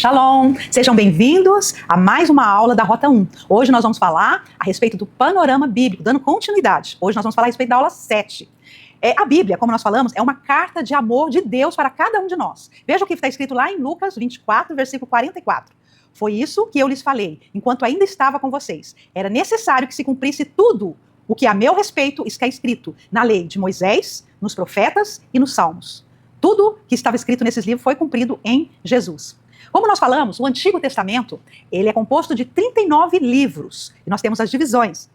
Shalom! Sejam bem-vindos a mais uma aula da Rota 1. Hoje nós vamos falar a respeito do panorama bíblico, dando continuidade. Hoje nós vamos falar a respeito da aula 7. A Bíblia, como nós falamos, é uma carta de amor de Deus para cada um de nós. Veja o que está escrito lá em Lucas 24, versículo 44. Foi isso que eu lhes falei, enquanto ainda estava com vocês. Era necessário que se cumprisse tudo o que a meu respeito está escrito na lei de Moisés, nos profetas e nos salmos. Tudo que estava escrito nesses livros foi cumprido em Jesus. Como nós falamos, o Antigo Testamento, ele é composto de 39 livros. E nós temos as divisões.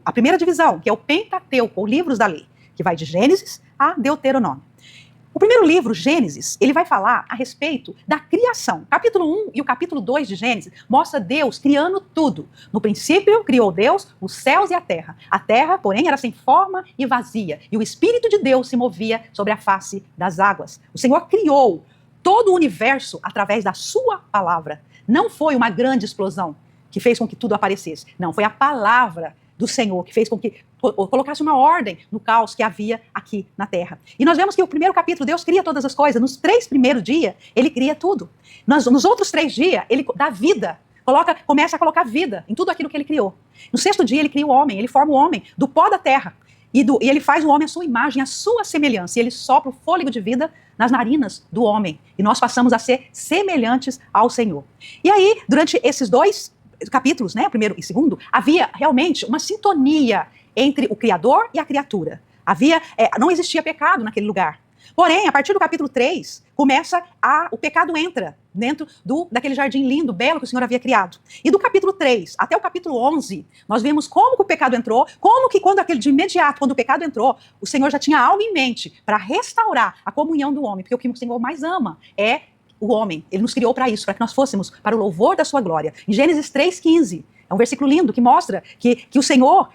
A primeira divisão, que é o Pentateuco, ou livros da lei, que vai de Gênesis a Deuteronômio. O primeiro livro, Gênesis, ele vai falar a respeito da criação. O capítulo 1 e o capítulo 2 de Gênesis mostra Deus criando tudo. No princípio, criou Deus os céus e a terra. A terra, porém, era sem forma e vazia. E o Espírito de Deus se movia sobre a face das águas. O Senhor criou todo o universo através da sua palavra. Não foi uma grande explosão que fez com que tudo aparecesse. Não, foi a palavra do Senhor que fez com que colocasse uma ordem no caos que havia aqui na terra. E nós vemos que o primeiro capítulo, Deus cria todas as coisas. Nos 3 primeiros dias, ele cria tudo. Nos outros 3 dias, ele dá vida. Começa a colocar vida em tudo aquilo que ele criou. No 6º dia, ele cria o homem. Ele forma o homem do pó da terra. E ele faz o homem à sua imagem, à sua semelhança. E ele sopra o fôlego de vida nas narinas do homem. E nós passamos a ser semelhantes ao Senhor. E aí, durante esses 2 capítulos, né, o primeiro e o segundo, havia realmente uma sintonia entre o Criador e a criatura. Não existia pecado naquele lugar. Porém, a partir do capítulo 3, o pecado entra dentro daquele jardim lindo, belo que o Senhor havia criado. E do capítulo 3 até o capítulo 11, nós vemos como que o pecado entrou, como que de imediato, quando o pecado entrou, o Senhor já tinha algo em mente para restaurar a comunhão do homem, porque o que o Senhor mais ama é o homem. Ele nos criou para isso, para que nós fôssemos para o louvor da sua glória. Em Gênesis 3,15, é um versículo lindo que mostra que o Senhor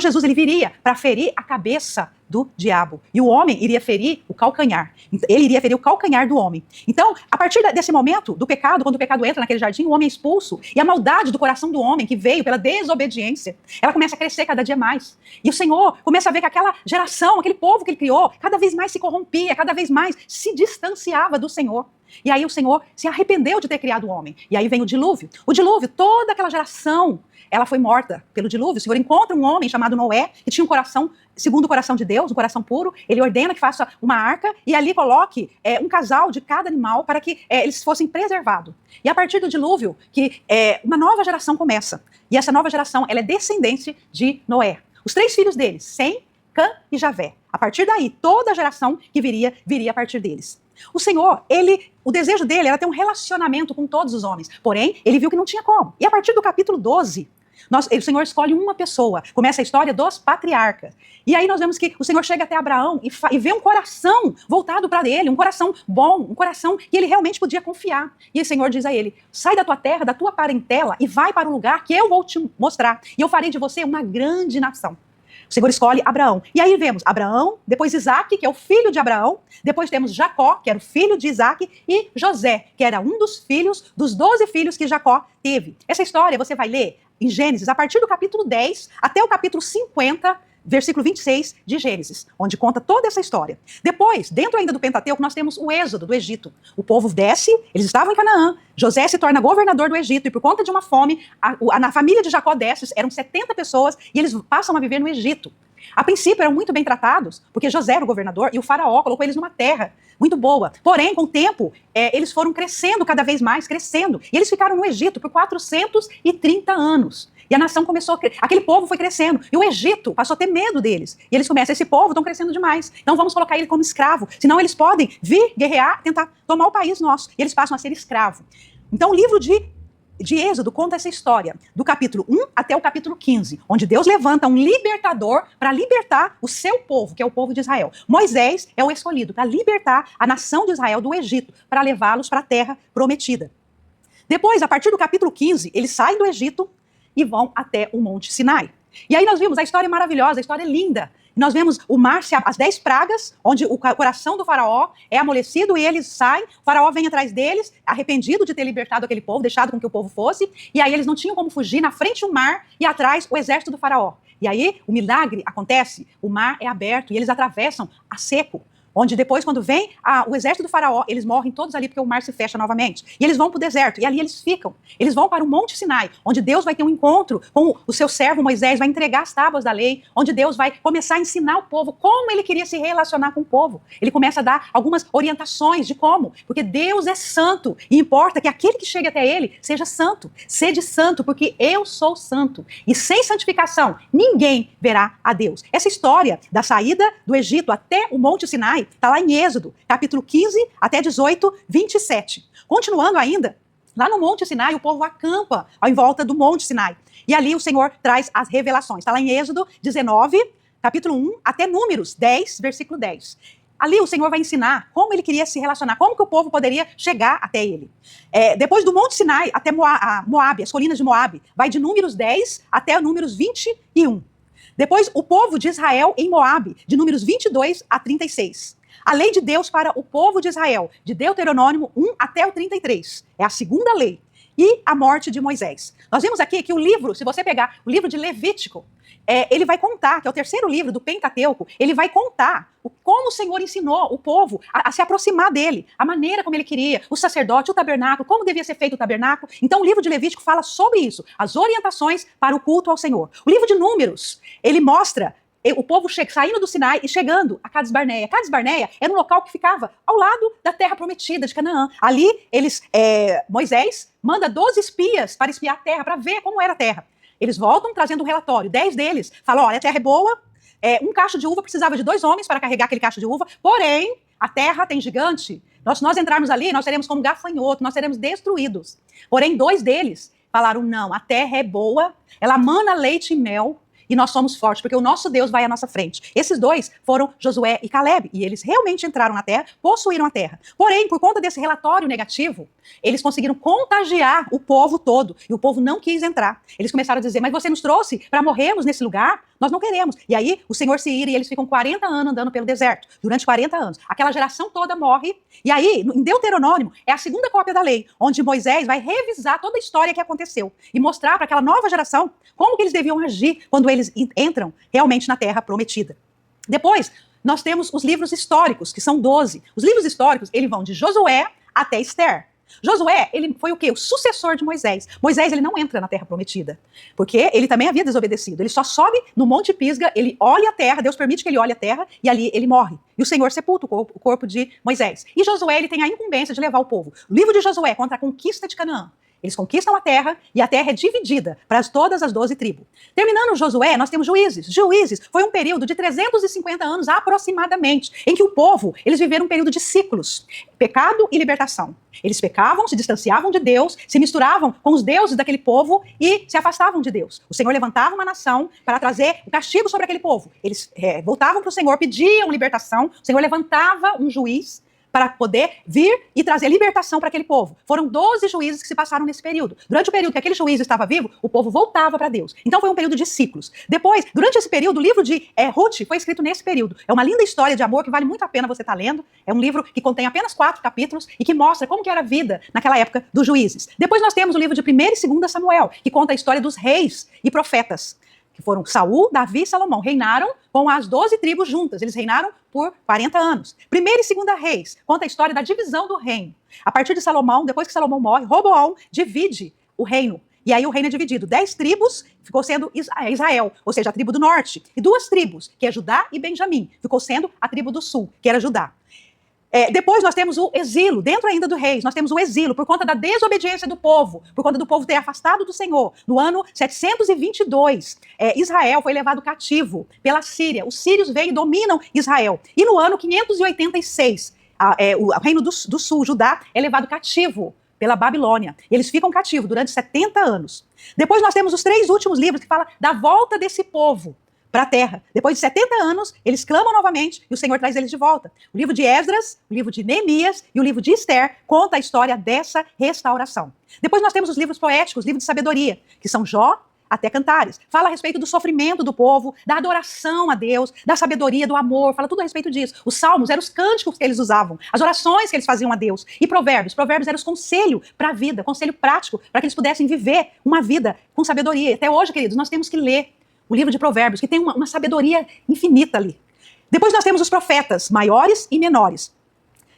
Jesus, ele viria para ferir a cabeça do diabo. E o homem iria ferir o calcanhar. Ele iria ferir o calcanhar do homem. Então, a partir desse momento do pecado, quando o pecado entra naquele jardim, o homem é expulso. E a maldade do coração do homem, que veio pela desobediência, ela começa a crescer cada dia mais. E o Senhor começa a ver que aquela geração, aquele povo que ele criou, cada vez mais se corrompia, cada vez mais se distanciava do Senhor. E aí o Senhor se arrependeu de ter criado o homem. E aí vem o dilúvio. O dilúvio, toda aquela geração, ela foi morta pelo dilúvio. O Senhor encontra um homem chamado Noé, que tinha um coração, segundo o coração de Deus, um coração puro. Ele ordena que faça uma arca e ali coloque um casal de cada animal para que eles fossem preservados. E a partir do dilúvio, uma nova geração começa. E essa nova geração, ela é descendente de Noé. Os 3 filhos deles, Sem, Cã e Javé. A partir daí, toda a geração que viria a partir deles. O Senhor, o desejo dele era ter um relacionamento com todos os homens. Porém, ele viu que não tinha como. E a partir do capítulo 12, o Senhor escolhe uma pessoa. Começa a história dos patriarcas. E aí nós vemos que o Senhor chega até Abraão e vê um coração voltado para ele, um coração bom, um coração que ele realmente podia confiar. E o Senhor diz a ele, sai da tua terra, da tua parentela e vai para o lugar que eu vou te mostrar. E eu farei de você uma grande nação. O Senhor escolhe Abraão. E aí vemos Abraão, depois Isaac, que é o filho de Abraão, depois temos Jacó, que era o filho de Isaac, e José, que era um dos 12 filhos que Jacó teve. Essa história você vai ler em Gênesis, a partir do capítulo 10 até o capítulo 50, versículo 26 de Gênesis, onde conta toda essa história. Depois, dentro ainda do Pentateuco, nós temos o êxodo do Egito. O povo desce, eles estavam em Canaã, José se torna governador do Egito, e por conta de uma fome, na família de Jacó desce, eram 70 pessoas, e eles passam a viver no Egito. A princípio eram muito bem tratados, porque José era o governador, e o faraó colocou eles numa terra muito boa. Porém, com o tempo, eles foram crescendo cada vez mais, crescendo, e eles ficaram no Egito por 430 anos. E a nação começou aquele povo foi crescendo. E o Egito passou a ter medo deles. E eles começam, esse povo estão crescendo demais. Então vamos colocar ele como escravo. Senão eles podem vir guerrear, tentar tomar o país nosso. E eles passam a ser escravo. Então o livro de Êxodo conta essa história, do capítulo 1 até o capítulo 15, onde Deus levanta um libertador para libertar o seu povo, que é o povo de Israel. Moisés é o escolhido para libertar a nação de Israel do Egito, para levá-los para a terra prometida. Depois, a partir do capítulo 15, eles saem do Egito e vão até o Monte Sinai. E aí nós vimos a história maravilhosa, a história linda. Nós vemos o mar, as 10 pragas, onde o coração do faraó é amolecido e eles saem. O faraó vem atrás deles, arrependido de ter libertado aquele povo, deixado com que o povo fosse. E aí eles não tinham como fugir, na frente o mar e atrás o exército do faraó. E aí o milagre acontece, o mar é aberto e eles atravessam a seco. onde depois, quando vem o exército do faraó, eles morrem todos ali porque o mar se fecha novamente. E eles vão para o deserto, e ali eles ficam. Eles vão para o Monte Sinai, onde Deus vai ter um encontro com o seu servo Moisés, vai entregar as tábuas da lei, onde Deus vai começar a ensinar o povo como ele queria se relacionar com o povo. Ele começa a dar algumas orientações de como, porque Deus é santo, e importa que aquele que chegue até ele seja santo. Sede santo, porque eu sou santo. E sem santificação, ninguém verá a Deus. Essa história da saída do Egito até o Monte Sinai está lá em Êxodo, capítulo 15 até 18, 27. Continuando ainda, lá no Monte Sinai, o povo acampa em volta do Monte Sinai. E ali o Senhor traz as revelações. Está lá em Êxodo 19, capítulo 1, até Números 10, versículo 10. Ali o Senhor vai ensinar como ele queria se relacionar, como que o povo poderia chegar até ele. Depois do Monte Sinai até Moabe, as colinas de Moabe, vai de Números 10 até Números 21. Depois o povo de Israel em Moabe, de Números 22 a 36. A lei de Deus para o povo de Israel, de Deuteronômio 1 até o 33. É a segunda lei. E a morte de Moisés. Nós vimos aqui que o livro, se você pegar o livro de Levítico, ele vai contar, que é o terceiro livro do Pentateuco, ele vai contar como o Senhor ensinou o povo a se aproximar dele, a maneira como ele queria, o sacerdote, o tabernáculo, como devia ser feito o tabernáculo. Então o livro de Levítico fala sobre isso, as orientações para o culto ao Senhor. O livro de Números, ele mostra o povo saindo do Sinai e chegando a Cades Barneia. Cades Barneia era um local que ficava ao lado da terra prometida de Canaã. Ali, Moisés manda 12 espias para espiar a terra, para ver como era a terra. Eles voltam trazendo um relatório. 10 deles falam, olha, a terra é boa, um cacho de uva precisava de 2 homens para carregar aquele cacho de uva, porém, a terra tem gigante. Se nós entrarmos ali, nós seremos como gafanhoto, nós seremos destruídos. Porém, 2 deles falaram, não, a terra é boa, ela mana leite e mel, e nós somos fortes, porque o nosso Deus vai à nossa frente. Esses 2 foram Josué e Caleb, e eles realmente entraram na terra, possuíram a terra. Porém, por conta desse relatório negativo, eles conseguiram contagiar o povo todo, e o povo não quis entrar. Eles começaram a dizer, mas você nos trouxe para morrermos nesse lugar? Nós não queremos. E aí, o Senhor se ira e eles ficam 40 anos andando pelo deserto, durante 40 anos. Aquela geração toda morre, e aí, em Deuteronômio, é a segunda cópia da lei, onde Moisés vai revisar toda a história que aconteceu, e mostrar para aquela nova geração como que eles deviam agir quando eles entram realmente na terra prometida. Depois, nós temos os livros históricos, que são 12. Os livros históricos, eles vão de Josué até Esther. Josué, ele foi o quê? O sucessor de Moisés. Moisés, ele não entra na terra prometida, porque ele também havia desobedecido. Ele só sobe no Monte Pisga, ele olha a terra, Deus permite que ele olhe a terra, e ali ele morre. E o Senhor sepulta o corpo de Moisés. E Josué, ele tem a incumbência de levar o povo. O livro de Josué contra a conquista de Canaã. Eles conquistam a terra e a terra é dividida para todas as 12 tribos. Terminando Josué, nós temos Juízes. Juízes foi um período de 350 anos aproximadamente, em que o povo, eles viveram um período de ciclos, pecado e libertação. Eles pecavam, se distanciavam de Deus, se misturavam com os deuses daquele povo e se afastavam de Deus. O Senhor levantava uma nação para trazer o castigo sobre aquele povo. Eles voltavam para o Senhor, pediam libertação, o Senhor levantava um juiz para poder vir e trazer libertação para aquele povo. Foram 12 juízes que se passaram nesse período. Durante o período que aquele juiz estava vivo, o povo voltava para Deus. Então foi um período de ciclos. Depois, durante esse período, o livro de Ruth foi escrito nesse período. É uma linda história de amor que vale muito a pena você estar lendo. É um livro que contém apenas 4 capítulos e que mostra como que era a vida naquela época dos juízes. Depois nós temos o livro de 1º e 2º Samuel, que conta a história dos reis e profetas, que foram Saul, Davi e Salomão, reinaram com as 12 tribos juntas. Eles reinaram por 40 anos. 1º e 2º Reis conta a história da divisão do reino. A partir de Salomão, depois que Salomão morre, Roboão divide o reino. E aí o reino é dividido. 10 tribos ficou sendo Israel, ou seja, a tribo do norte. E 2 tribos, que é Judá e Benjamim, ficou sendo a tribo do sul, que era Judá. Depois nós temos o exílio, dentro ainda do reis, nós temos o exílio por conta da desobediência do povo, por conta do povo ter afastado do Senhor. No ano 722, Israel foi levado cativo pela Síria. Os sírios vêm e dominam Israel. E no ano 586, o reino do sul, Judá, é levado cativo pela Babilônia. Eles ficam cativos durante 70 anos. Depois nós temos os 3 últimos livros que falam da volta desse povo para a terra. Depois de 70 anos, eles clamam novamente e o Senhor traz eles de volta. O livro de Esdras, o livro de Neemias e o livro de Esther conta a história dessa restauração. Depois nós temos os livros poéticos, livros de sabedoria, que são Jó até Cantares. Fala a respeito do sofrimento do povo, da adoração a Deus, da sabedoria, do amor, fala tudo a respeito disso. Os salmos eram os cânticos que eles usavam, as orações que eles faziam a Deus. E provérbios eram os conselhos para a vida, conselho prático, para que eles pudessem viver uma vida com sabedoria. Até hoje, queridos, nós temos que ler o livro de Provérbios, que tem uma sabedoria infinita ali. Depois nós temos os profetas, maiores e menores.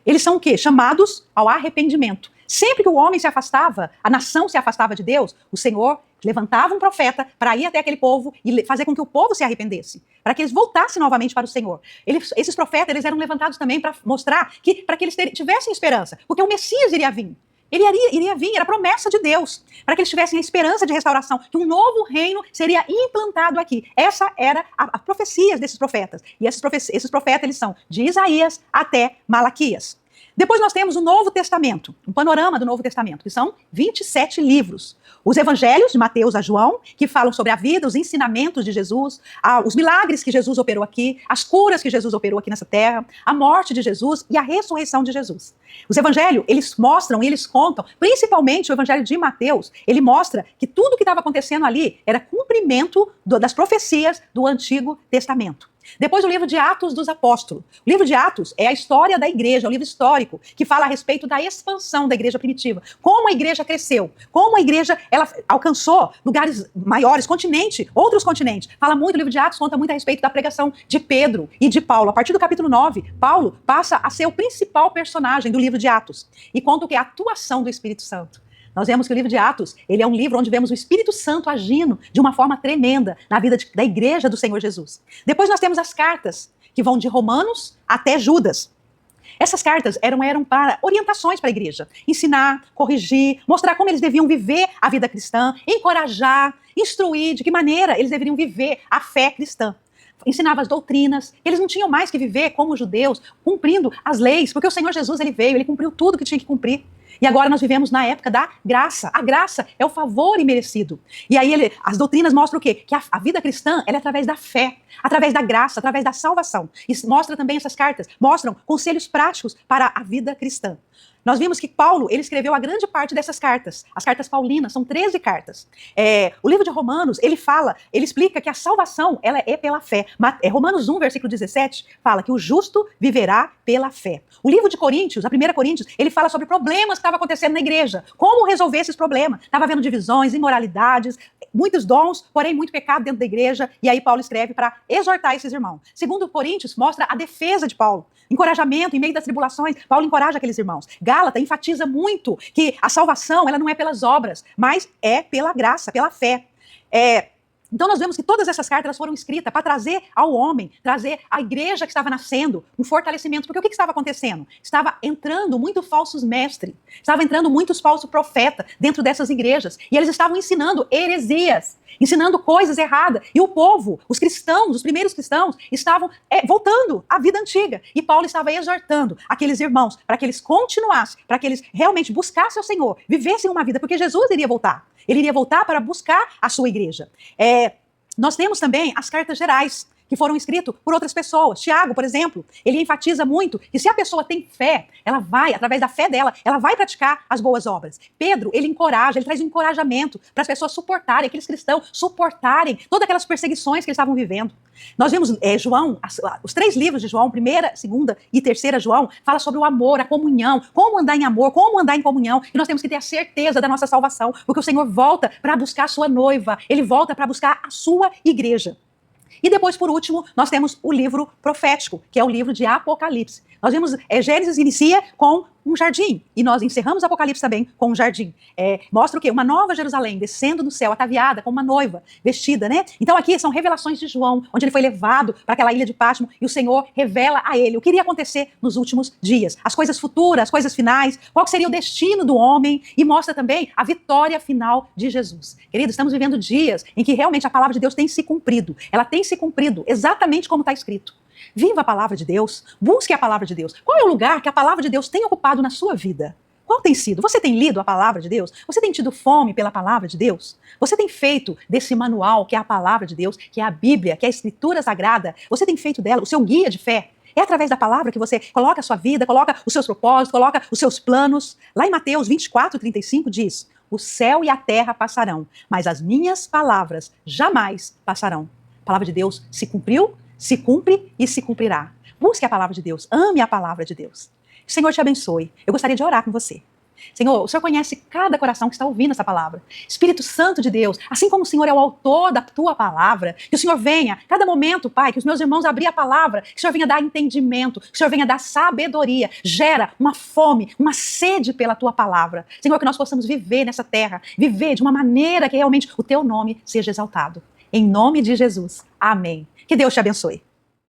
Eles são o quê? Chamados ao arrependimento. Sempre que o homem se afastava, a nação se afastava de Deus, o Senhor levantava um profeta para ir até aquele povo e fazer com que o povo se arrependesse, para que eles voltassem novamente para o Senhor. Esses profetas, eles eram levantados também para mostrar para que eles tivessem esperança, porque o Messias iria vir. Ele iria vir, era promessa de Deus, para que eles tivessem a esperança de restauração, que um novo reino seria implantado aqui. Essa era a profecia desses profetas. E esses profetas, eles são de Isaías até Malaquias. Depois nós temos o Novo Testamento, um panorama do Novo Testamento, que são 27 livros. Os evangelhos, de Mateus a João, que falam sobre a vida, os ensinamentos de Jesus, os milagres que Jesus operou aqui, as curas que Jesus operou aqui nessa terra, a morte de Jesus e a ressurreição de Jesus. Os evangelhos, eles mostram e eles contam, principalmente o evangelho de Mateus, ele mostra que tudo que estava acontecendo ali era cumprimento das profecias do Antigo Testamento. Depois o livro de Atos dos Apóstolos. O livro de Atos é a história da igreja, é um livro histórico que fala a respeito da expansão da igreja primitiva. Como a igreja cresceu, como a igreja ela alcançou lugares maiores, outros continentes. Fala muito, o livro de Atos conta muito a respeito da pregação de Pedro e de Paulo. A partir do capítulo 9, Paulo passa a ser o principal personagem do livro de Atos e conta o que é a atuação do Espírito Santo. Nós vemos que o livro de Atos, ele é um livro onde vemos o Espírito Santo agindo de uma forma tremenda na vida da igreja do Senhor Jesus. Depois nós temos as cartas, que vão de Romanos até Judas. Essas cartas eram para orientações para a igreja. Ensinar, corrigir, mostrar como eles deviam viver a vida cristã, encorajar, instruir de que maneira eles deveriam viver a fé cristã. Ensinava as doutrinas, eles não tinham mais que viver como judeus, cumprindo as leis, porque o Senhor Jesus ele veio, ele cumpriu tudo que tinha que cumprir. E agora nós vivemos na época da graça. A graça é o favor imerecido. E aí as doutrinas mostram o quê? Que a vida cristã ela é através da fé, através da graça, através da salvação. E mostra também essas cartas, mostram conselhos práticos para a vida cristã. Nós vimos que Paulo, ele escreveu a grande parte dessas cartas. As cartas paulinas, são 13 cartas. O livro de Romanos, ele explica que a salvação, ela é pela fé. Romanos 1, versículo 17, fala que o justo viverá pela fé. O livro de Coríntios, a 1 Coríntios, ele fala sobre problemas que estavam acontecendo na igreja. Como resolver esses problemas? Estava havendo divisões, imoralidades, muitos dons, porém muito pecado dentro da igreja. E aí Paulo escreve para exortar esses irmãos. Segundo Coríntios, mostra a defesa de Paulo. Encorajamento, em meio das tribulações, Paulo encoraja aqueles irmãos. Gálatas enfatiza muito que a salvação ela não é pelas obras, mas é pela graça, pela fé. Então nós vemos que todas essas cartas foram escritas para trazer ao homem, trazer à igreja que estava nascendo um fortalecimento. Porque o que estava acontecendo? Estava entrando muitos falsos mestres, estava entrando muitos falsos profetas dentro dessas igrejas. E eles estavam ensinando heresias, ensinando coisas erradas. E o povo, os cristãos, os primeiros cristãos, estavam voltando à vida antiga. E Paulo estava exortando aqueles irmãos para que eles continuassem, para que eles realmente buscassem o Senhor, vivessem uma vida, porque Jesus iria voltar. Ele iria voltar para buscar a sua igreja. Nós temos também as cartas gerais, que foram escritas por outras pessoas. Tiago, por exemplo, ele enfatiza muito que se a pessoa tem fé, ela vai, através da fé dela, ela vai praticar as boas obras. Pedro, ele encoraja, ele traz um encorajamento para as pessoas suportarem, aqueles cristãos suportarem todas aquelas perseguições que eles estavam vivendo. Nós vimos João, os 3 livros de João, 1ª, 2ª e 3ª João, fala sobre o amor, a comunhão, como andar em amor, como andar em comunhão, e nós temos que ter a certeza da nossa salvação, porque o Senhor volta para buscar a sua noiva, ele volta para buscar a sua igreja. E depois, por último, nós temos o livro profético, que é o livro de Apocalipse. Nós vemos, Gênesis inicia com um jardim, e nós encerramos Apocalipse também com um jardim. Mostra o quê? Uma nova Jerusalém, descendo do céu, ataviada, como uma noiva, vestida, né? Então aqui são revelações de João, onde ele foi levado para aquela ilha de Patmos, e o Senhor revela a ele o que iria acontecer nos últimos dias. As coisas futuras, as coisas finais, qual seria o destino do homem, e mostra também a vitória final de Jesus. Queridos, estamos vivendo dias em que realmente a palavra de Deus tem se cumprido. Ela tem se cumprido exatamente como está escrito. Viva a palavra de Deus, busque a palavra de Deus. Qual é o lugar que a palavra de Deus tem ocupado na sua vida? Qual tem sido? Você tem lido a palavra de Deus? Você tem tido fome pela palavra de Deus? Você tem feito desse manual que é a palavra de Deus, que é a Bíblia, que é a Escritura Sagrada, você tem feito dela o seu guia de fé? É através da palavra que você coloca a sua vida, coloca os seus propósitos, coloca os seus planos. Lá em Mateus 24:35 diz: o céu e a terra passarão, mas as minhas palavras jamais passarão. A palavra de Deus se cumpriu, se cumpre e se cumprirá. Busque a palavra de Deus, ame a palavra de Deus. O Senhor te abençoe. Eu gostaria de orar com você. Senhor, o Senhor conhece cada coração que está ouvindo essa palavra. Espírito Santo de Deus, assim como o Senhor é o autor da tua palavra, que o Senhor venha, cada momento, Pai, que os meus irmãos abrir a palavra, que o Senhor venha dar entendimento, que o Senhor venha dar sabedoria, gera uma fome, uma sede pela tua palavra. Senhor, que nós possamos viver nessa terra, viver de uma maneira que realmente o teu nome seja exaltado. Em nome de Jesus. Amém. Que Deus te abençoe.